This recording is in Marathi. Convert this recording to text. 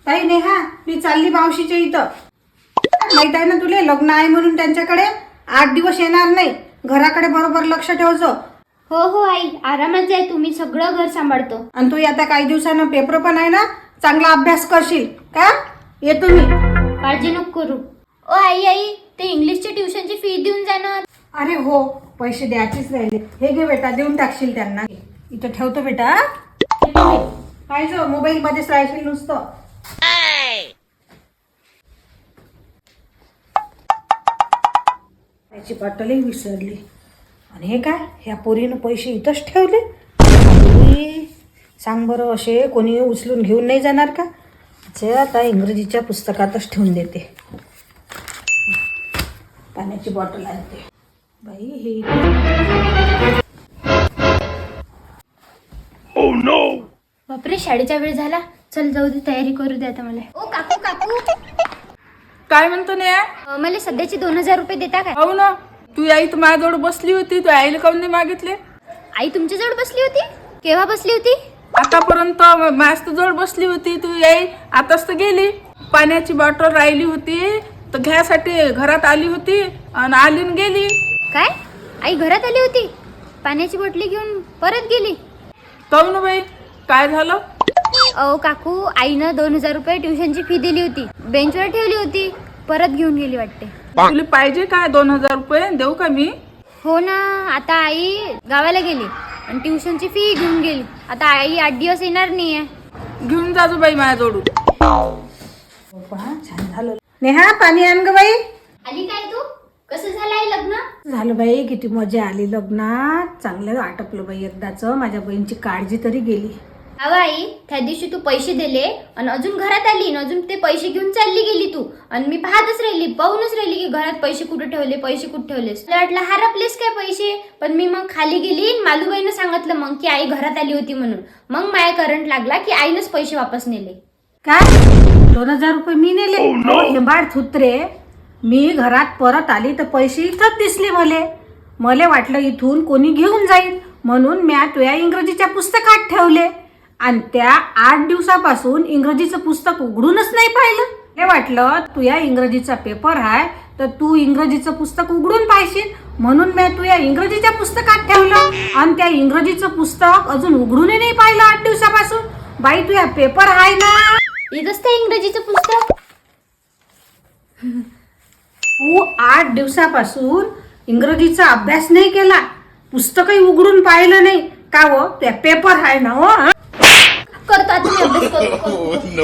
ताई नेहा, मी चालली मावशीच्या इथं. माहित आहे ना तुले, लग्न आहे म्हणून त्यांच्याकडे 8 दिवस येणार नाही. घराकडे बरोबर लक्ष ठेवजो. हो हो आई, आरामात जाय, तुम्ही सगळं घर सांभाळतो. आणि तू आता काही दिवसानं पेपर पण आहे ना, चांगला अभ्यास करशील का? येतो मी. काळजी नको करू. ओ आई, ते इंग्लिशच्या ट्युशनची फी देऊन जाणार. अरे हो, पैसे द्यायचेच राहिले. हे घे बेटा, देऊन टाकशील त्यांना. इथं ठेवतो बेटा. काय जो मोबाईल मध्येच राहशील नुसतं. त्याची बॉटलही विसरली. आणि हे काय, ह्या पोरीनं पैसे इथंच ठेवले. अरे, सांग बरं, असे कोणी उचलून घेऊन नाही जाणार का? आता इंग्रजीच्या पुस्तकातच ठेवून देते. पाण्याची बॉटल आणते. बाई हे बापरे, शाळेचा वेळ झाला. चल जाऊ दे, तयारी करू दे आता मला. ओ काकू काकू, काय म्हणतो ने? मला सध्याचे 2000 रुपये देता काय? हो ना, तू आई तर माझ्याजवळ बसली होती, तू आईला काऊन नाही मागितले? आई तुमच्याजवळ बसली होती? केव्हा बसली होती? आतापर्यंत माझ्या जवळ बसली होती. तू आई आताच तर गेली. पाण्याची बॉटल राहिली होती तर घ्यासाठी घरात आली होती आणि आली न गेली. काय, आई घरात आली होती, पाण्याची बाटली घेऊन परत गेली? काऊन बाई, काय झालं? अहो काकू, आईनं 2000 रुपये ट्युशनची फी दिली होती, बेंचवर ठेवली होती, परत घेऊन गेली वाटते. तुला पाहिजे काय 2000 रुपये? देऊ का मी? हो ना, आता आई गावाला गेली आणि ट्युशनची फी घेऊन गेली. आता आई 8 दिवस येणार नाहीये. घेऊन जाजो बाई माझ्याजवळ. छान झालं. नेहा, पाणी आण ग बाई. आली काय तू? कसं झालं आई लग्न? झालं बाई, किती मजा आली लग्नात. चांगलं आटपलं बाई एकदाच. माझ्या बहिणीची काळजी तरी गेली. अगं आई, त्या दिवशी तू पैसे दिले आणि अजून घरात आली आणि अजून ते पैसे घेऊन चालली गेली तू. आणि मी पाहूनच राहिली की घरात पैसे कुठे ठेवले. मला वाटलं हरपलेस काय पैसे. पण मी मग खाली गेली आणि मालूबाईनं सांगितलं मग की आई घरात आली होती म्हणून. मग माया करंट लागला की आईनंच पैसे वापस नेले. काय, 2000 रुपये मी नेले? हेंबाड थुत्रे. मी घरात परत आली तर पैसे इथंच दिसले. मला वाटलं इथून कोणी घेऊन जाईल म्हणून मी तुझ्या इंग्रजीच्या पुस्तकात ठेवले. आणि त्या 8 दिवसापासून इंग्रजीचं पुस्तक उघडूनच नाही पाहिलं. हे वाटलं तुझ्या इंग्रजीचा पेपर आहे तर तू इंग्रजीचं पुस्तक उघडून पाहिशील म्हणून मी तुझ्या इंग्रजीच्या पुस्तकात ठेवलं. आणि त्या इंग्रजीचं पुस्तक अजून उघडूनही नाही पाहिलं 8 दिवसापासून. बाई, तुझ्या पेपर आहे ना, इथंच ते इंग्रजीचं पुस्तक. तू 8 दिवसापासून इंग्रजीचा अभ्यास नाही केला, पुस्तकही उघडून पाहिलं नाही का? हो, त्या पेपर आहे ना. हो, करतो आता मी अभ्यास करतो.